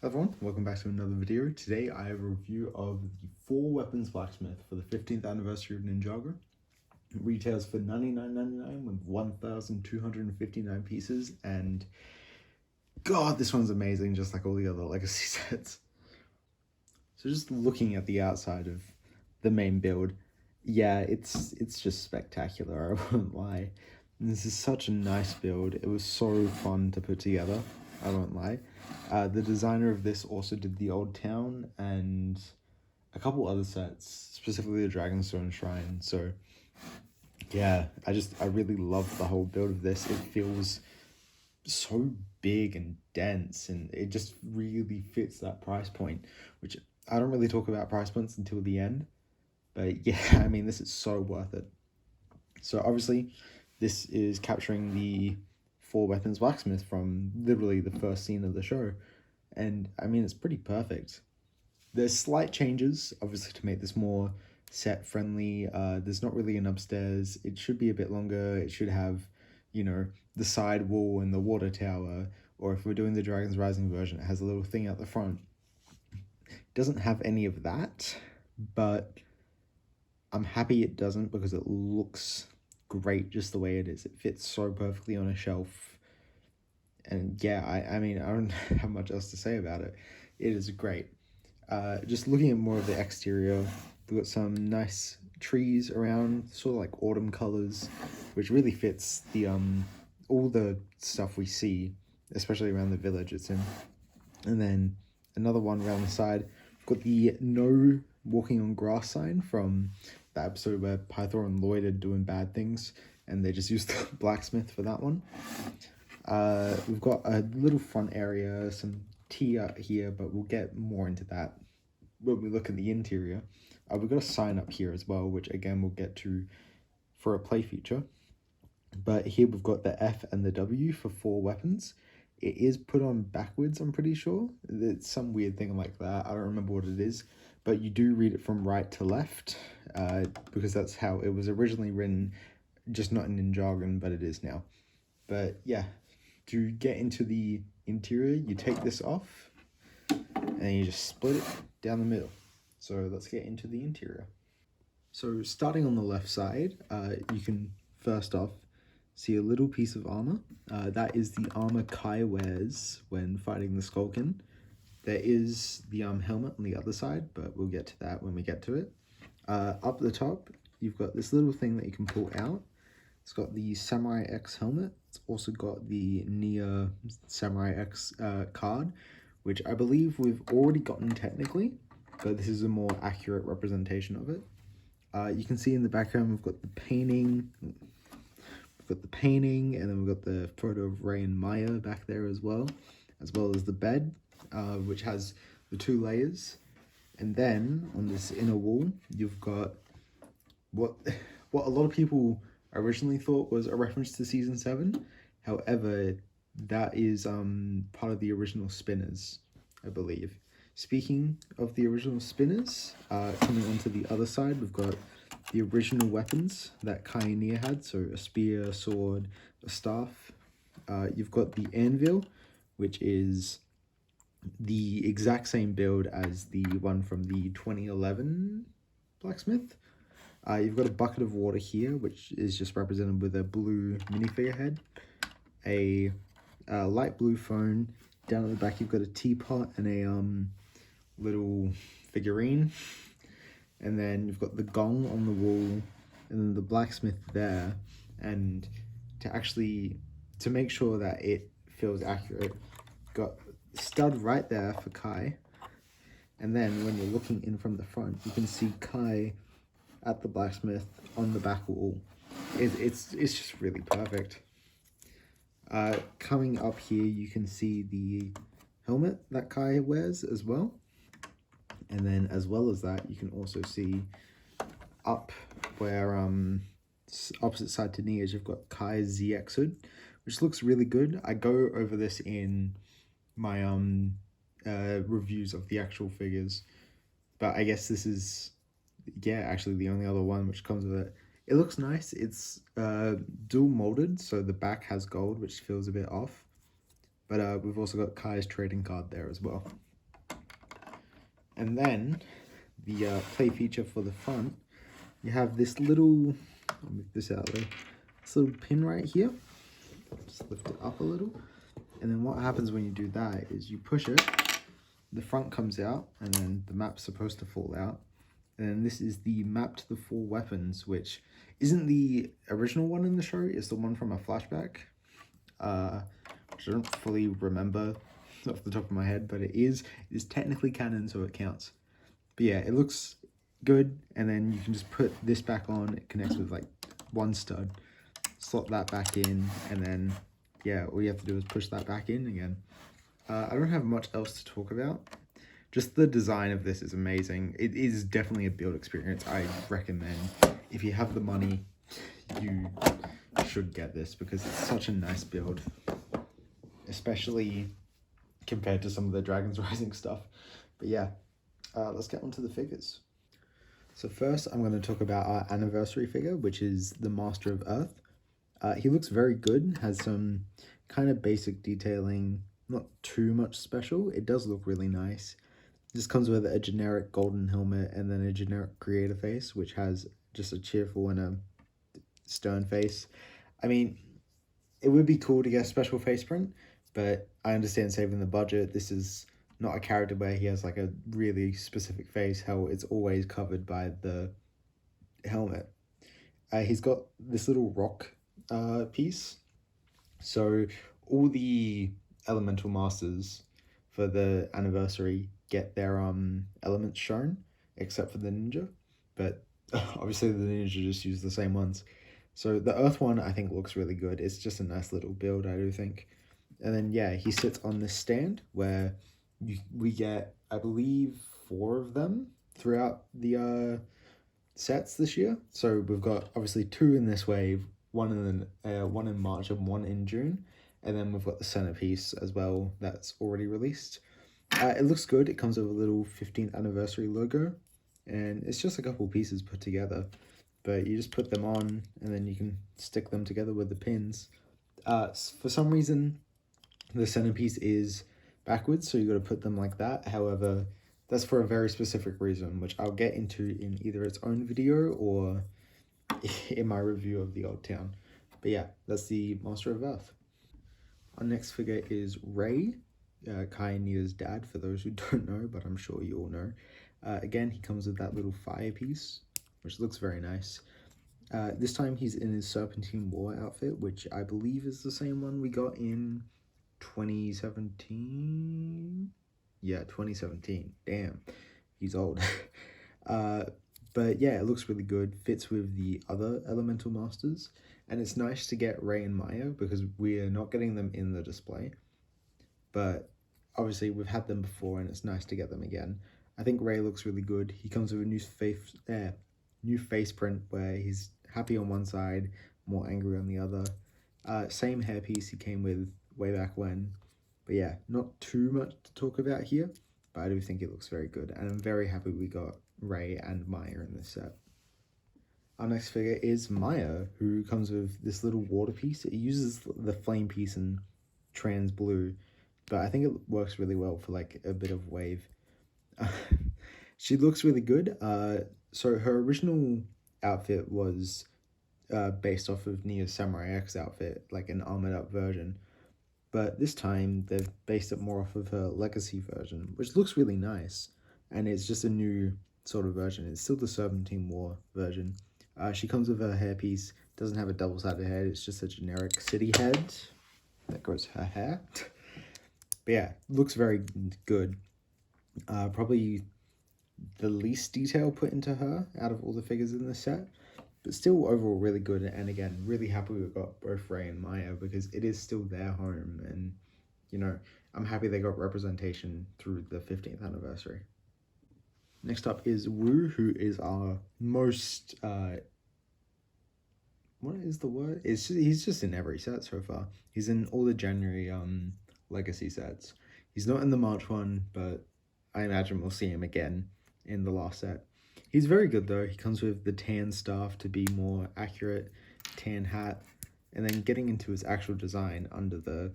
Hello everyone, welcome back to another video. Today I have a review of the 4 Weapons Blacksmith for the 15th anniversary of Ninjago. It retails for $99.99 with 1,259 pieces, and God, this one's amazing, just like all the other legacy sets. So just looking at the outside of the main build, yeah, it's just spectacular, I won't lie. This is such a nice build. It was so fun to put together, I won't lie. The designer of this also did the Old Town and a couple other sets, specifically the Dragonstone Shrine. So yeah, I really love the whole build of this. It feels so big and dense, and it just really fits that price point, which I don't really talk about price points until the end. But yeah, I mean, this is so worth it. So obviously, this is capturing the 4 Weapons Blacksmith from literally the first scene of the show. And I mean, it's pretty perfect. There's slight changes, obviously, to make this more set friendly. There's not really an upstairs. It should be a bit longer. It should have, you know, the side wall and the water tower. Or if we're doing the Dragon's Rising version, it has a little thing out the front. It doesn't have any of that, but I'm happy it doesn't because it looks great just the way it is. It fits so perfectly on a shelf. And yeah, I mean, I don't have much else to say about it. It is great. Just looking at more of the exterior, we've got some nice trees around, sort of like autumn colors, which really fits the all the stuff we see, especially around the village it's in. And then another one around the side, we've got the no walking on grass sign from the episode where Pythor and Lloyd are doing bad things, and they just used the blacksmith for that one. We've got a little front area, some tea out here, but we'll get more into that when we look at the interior. We've got a sign up here as well, which again we'll get to for a play feature. But here we've got the F and the W for 4 weapons. It is put on backwards, I'm pretty sure. It's some weird thing like that. I don't remember what it is. But you do read it from right to left, because that's how it was originally written, just not in Ninjago, but it is now. But yeah, to get into the interior, you take this off, and you just split it down the middle. So let's get into the interior. So starting on the left side, you can first off see a little piece of armor. That is the armor Kai wears when fighting the Skulkin. There is the helmet on the other side, but we'll get to that when we get to it. Up the top, you've got this little thing that you can pull out. It's got the Samurai X helmet. It's also got the Nia Samurai X card, which I believe we've already gotten technically, but this is a more accurate representation of it. You can see in the background we've got the painting. We've got the painting, and then we've got the photo of Ray and Maya back there as well as the bed, which has the 2 layers. And then on this inner wall, you've got what a lot of people originally thought was a reference to season 7. However, that is part of the original spinners, I believe. Speaking of the original spinners, coming onto the other side, we've got the original weapons that Kai and Nia had, so a spear, a sword, a staff. You've got the anvil, which is the exact same build as the one from the 2011 Blacksmith. You've got a bucket of water here, which is just represented with a blue minifigure head, a light blue phone. Down at the back, you've got a teapot and a little figurine. And then you've got the gong on the wall, and then the blacksmith there. And to make sure that it feels accurate, got stud right there for Kai. And then when you're looking in from the front, you can see Kai at the blacksmith on the back wall. It's just really perfect. Coming up here, you can see the helmet that Kai wears as well. And then as well as that, you can also see up where opposite side to Nia's, you've got Kai's ZX hood, which looks really good. I go over this in my reviews of the actual figures, but I guess this is, yeah, actually the only other one which comes with it. It looks nice. It's dual molded, so the back has gold, which feels a bit off. But we've also got Kai's trading card there as well. And then the play feature for the front, you have this little, I'll move this out of the way, this little pin right here. Just lift it up a little. And then what happens when you do that is you push it, the front comes out, and then the map's supposed to fall out. And then this is the map to the 4 weapons, which isn't the original one in the show, it's the one from a flashback. Which I don't fully remember off the top of my head, but it is technically canon, so it counts. But yeah, it looks good, and then you can just put this back on. It connects with like one stud, slot that back in, and then yeah, all you have to do is push that back in again. I don't have much else to talk about. Just the design of this is amazing. It is definitely a build experience. I recommend, if you have the money, you should get this because it's such a nice build, especially compared to some of the Dragons Rising stuff. But yeah, let's get on to the figures. So first, I'm going to talk about our anniversary figure, which is the Master of Earth. He looks very good, has some kind of basic detailing, not too much special. It does look really nice. This comes with a generic golden helmet and then a generic creator face, which has just a cheerful and a stern face. I mean, it would be cool to get a special face print, but I understand saving the budget. This is not a character where he has like a really specific face, how it's always covered by the helmet. He's got this little rock piece. So all the elemental masters for the anniversary get their elements shown, except for the ninja, but obviously the ninja just use the same ones. So the earth one I think looks really good. It's just a nice little build, I do think. And then yeah, he sits on this stand where we get, I believe, 4 of them throughout the sets this year. So we've got obviously 2 in this wave, one in March and 1 in June, and then we've got the centerpiece as well that's already released. It looks good. It comes with a little 15th anniversary logo, and it's just a couple pieces put together, but you just put them on and then you can stick them together with the pins. For some reason the centerpiece is backwards, so you got to put them like that. However, that's for a very specific reason, which I'll get into in either its own video or in my review of the Old Town. But yeah, that's the Master of Earth. Our next figure is Ray, Kai and Nia's dad, for those who don't know, but I'm sure you all know. Again, he comes with that little fire piece, which looks very nice. This time he's in his Serpentine War outfit, which I believe is the same one we got in 2017. Yeah, 2017. Damn, he's old. But yeah, it looks really good. Fits with the other elemental masters, and it's nice to get Ray and Maya because we are not getting them in the display. But obviously we've had them before, and it's nice to get them again. I think Ray looks really good. He comes with a new face print where he's happy on one side, more angry on the other. Same hairpiece he came with way back when. But yeah, not too much to talk about here, but I do think it looks very good, and I'm very happy we got Ray and Maya in this set. Our next figure is Maya, who comes with this little water piece. It uses the flame piece in trans blue, but I think it works really well for like a bit of wave. She looks really good. So her original outfit was based off of Nia's Samurai X outfit, like an armored up version. But this time they've based it more off of her legacy version, which looks really nice. And it's just a new sort of version. It's still the Serpentine War version. She comes with her hairpiece, doesn't have a double-sided head, it's just a generic city head. That goes her hair. But yeah, looks very good. Probably the least detail put into her out of all the figures in the set, but still overall really good. And again, really happy we got both Ray and Maya because it is still their home, and you know, I'm happy they got representation through the 15th anniversary. Next up is Wu, who is our most what is the word? He's just in every set so far. He's in all the January legacy sets. He's not in the March one, but I imagine we'll see him again in the last set. He's very good though. He comes with the tan staff to be more accurate, tan hat, and then getting into his actual design under the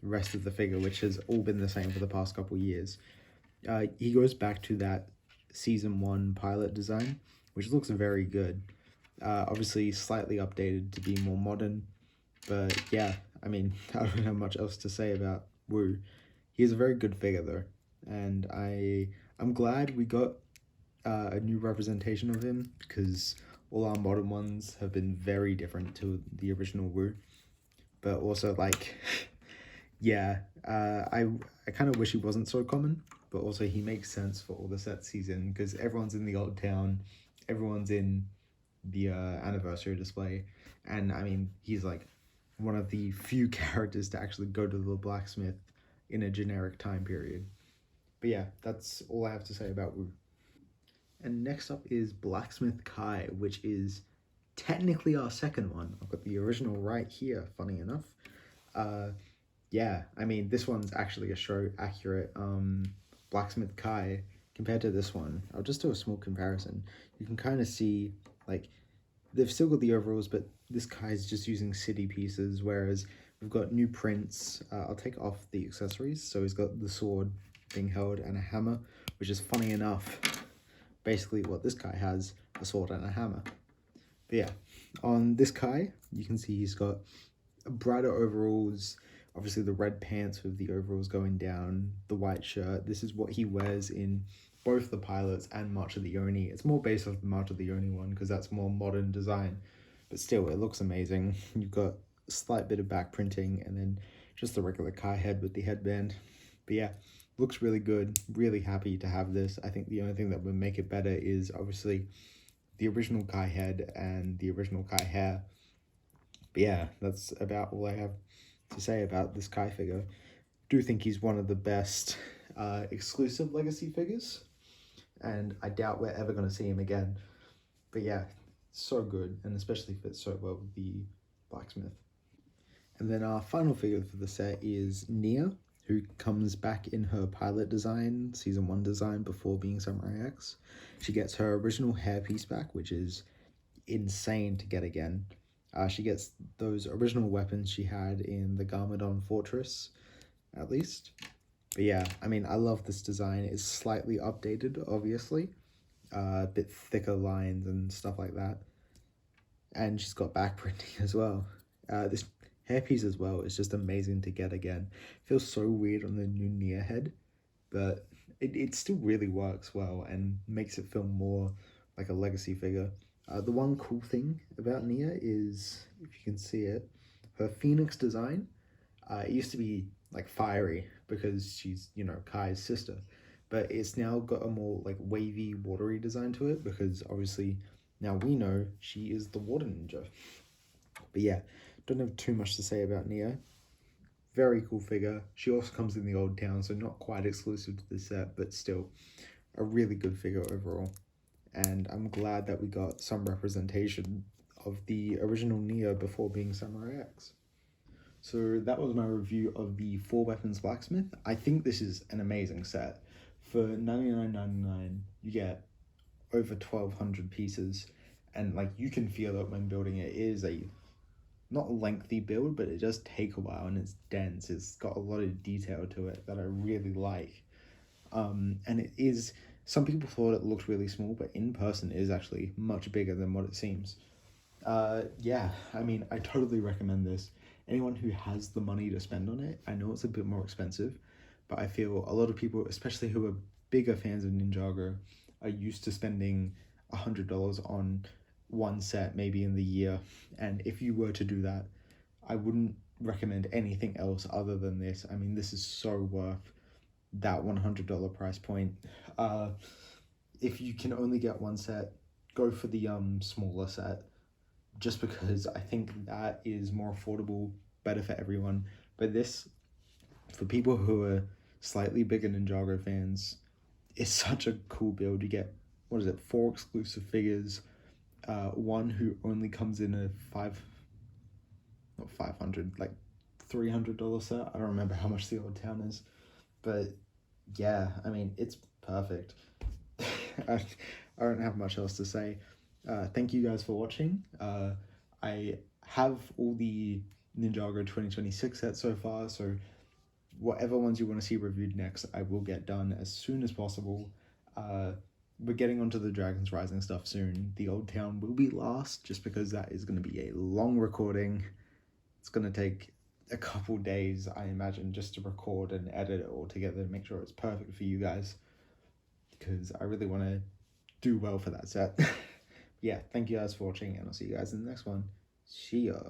rest of the figure, which has all been the same for the past couple years. He goes back to that season 1 pilot design, which looks very good. Obviously slightly updated to be more modern, but yeah, I mean, I don't have much else to say about Wu. He's a very good figure though, and I'm glad we got a new representation of him, because all our modern ones have been very different to the original Wu. But also, like, yeah, I kind of wish he wasn't so common, but also he makes sense for all the sets he's in, because everyone's in the old town, everyone's in the anniversary display, and I mean, he's like one of the few characters to actually go to the blacksmith in a generic time period. But yeah, that's all I have to say about Wu. And next up is Blacksmith Kai, which is technically our second one. I've got the original right here, funny enough. Uh, yeah, I mean, this one's actually a show accurate Blacksmith Kai compared to this one. I'll just do a small comparison. You can kind of see, like, they've still got the overalls, but this Kai's just using city pieces, whereas we've got new prints. I'll take off the accessories. So he's got the sword being held and a hammer, which is funny enough basically what this Kai has, a sword and a hammer. But yeah, on this Kai, you can see he's got brighter overalls, obviously the red pants with the overalls going down, the white shirt. This is what he wears in both the pilots and March of the Oni. It's more based off the March of the Oni one, because that's more modern design, but still, it looks amazing. You've got a slight bit of back printing, and then just the regular Kai head with the headband. But yeah, looks really good. Really happy to have this. I think the only thing that would make it better is obviously the original Kai head and the original Kai hair. But yeah, that's about all I have to say about this Kai figure. Do think he's one of the best exclusive Legacy figures, and I doubt we're ever going to see him again. But yeah, so good, and especially fits so well with the Blacksmith. And then our final figure for the set is Nia, who comes back in her pilot design, season 1 design, before being Samurai X. She gets her original hairpiece back, which is insane to get again. She gets those original weapons she had in the Garmadon Fortress, at least. But yeah, I mean, I love this design. It's slightly updated, obviously. A bit thicker lines and stuff like that. And she's got back printing as well. This hairpiece as well is just amazing to get again. Feels so weird on the new Nia head, but it still really works well and makes it feel more like a Legacy figure. The one cool thing about Nia is, if you can see it, her Phoenix design, it used to be like fiery because she's, you know, Kai's sister, but it's now got a more like wavy, watery design to it, because obviously now we know she is the water ninja. But yeah, don't have too much to say about Nia. Very cool figure. She also comes in the old town, so not quite exclusive to the set, but still a really good figure overall. And I'm glad that we got some representation of the original Nia before being Samurai X. So that was my review of the 4 Weapons Blacksmith. I think this is an amazing set. For $99.99, you get over 1,200 pieces, and like you can feel it when building it. It is a not lengthy build, but it does take a while, and it's dense. It's got a lot of detail to it that I really like. And it is, some people thought it looked really small, but in person it is actually much bigger than what it seems. Yeah, I mean, I totally recommend this. Anyone who has the money to spend on it, I know it's a bit more expensive, but I feel a lot of people, especially who are bigger fans of Ninjago, are used to spending $100 on one set maybe in the year. And if you were to do that, I wouldn't recommend anything else other than this. I mean, this is so worth that $100 price point. If you can only get one set, go for the smaller set, just because I think that is more affordable, better for everyone. But this, for people who are slightly bigger Ninjago fans, is such a cool build. You get, what is it, 4 exclusive figures, one who only comes in a not 500, like $300 set. I don't remember how much the old town is, but yeah, I mean, it's perfect. I don't have much else to say. Thank you guys for watching. I have all the Ninjago 2026 sets so far, so whatever ones you want to see reviewed next, I will get done as soon as possible. We're getting onto the Dragons Rising stuff soon. The Old Town will be last, just because that is going to be a long recording. It's going to take a couple days, I imagine, just to record and edit it all together to make sure it's perfect for you guys, because I really want to do well for that set. Yeah, thank you guys for watching, and I'll see you guys in the next one. See ya.